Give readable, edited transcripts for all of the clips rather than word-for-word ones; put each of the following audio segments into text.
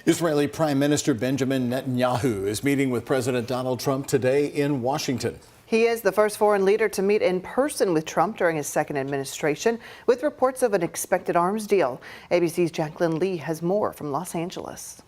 Israeli Prime Minister Benjamin Netanyahu is meeting with President Donald Trump today in Washington. He is the first foreign leader to meet in person with Trump during his second administration, with reports of an expected arms deal. ABC's Jacqueline Lee has more from Los Angeles.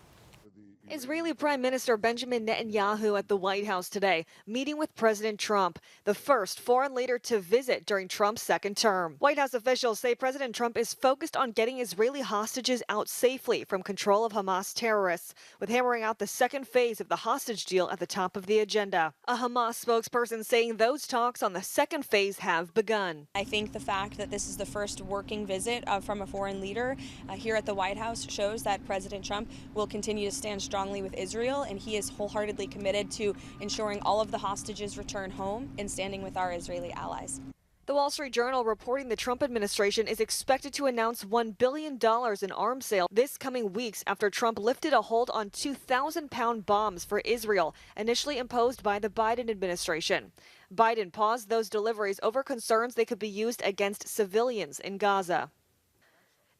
Israeli Prime Minister Benjamin Netanyahu at the White House today, meeting with President Trump, the first foreign leader to visit during Trump's second term. White House officials say President Trump is focused on getting Israeli hostages out safely from control of Hamas terrorists, with hammering out the second phase of the hostage deal at the top of the agenda. A Hamas spokesperson saying those talks on the second phase have begun. I think the fact that this is the first working visit from a foreign leader here at the White House shows that President Trump will continue to stand strongly with Israel, and he is wholeheartedly committed to ensuring all of the hostages return home and standing with our Israeli allies. The Wall Street Journal reporting the Trump administration is expected to announce $1 billion in arms sale this coming weeks after Trump lifted a hold on 2,000-pound bombs for Israel, initially imposed by the Biden administration. Biden paused those deliveries over concerns they could be used against civilians in Gaza.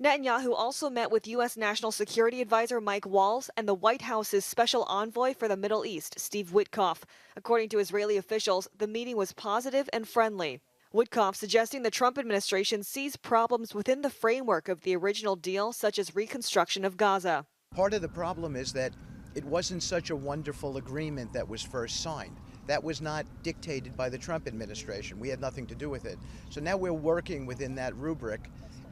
Netanyahu also met with U.S. National Security Advisor Mike Waltz and the White House's special envoy for the Middle East, Steve Witkoff. According to Israeli officials, the meeting was positive and friendly. Witkoff suggesting the Trump administration sees problems within the framework of the original deal, such as reconstruction of Gaza. Part of the problem is that it wasn't such a wonderful agreement that was first signed. That was not dictated by the Trump administration. We had nothing to do with it. So now we're working within that rubric,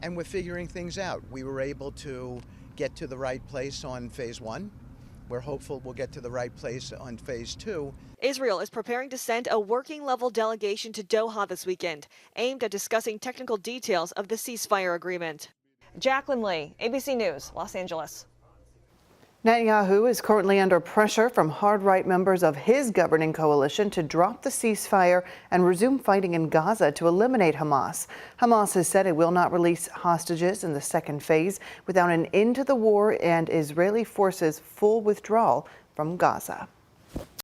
and we're figuring things out. We were able to get to the right place on phase one. We're hopeful we'll get to the right place on phase two. Israel is preparing to send a working-level delegation to Doha this weekend, aimed at discussing technical details of the ceasefire agreement. Jacqueline Lee, ABC News, Los Angeles. Netanyahu is currently under pressure from hard-right members of his governing coalition to drop the ceasefire and resume fighting in Gaza to eliminate Hamas. Hamas has said it will not release hostages in the second phase without an end to the war and Israeli forces' full withdrawal from Gaza.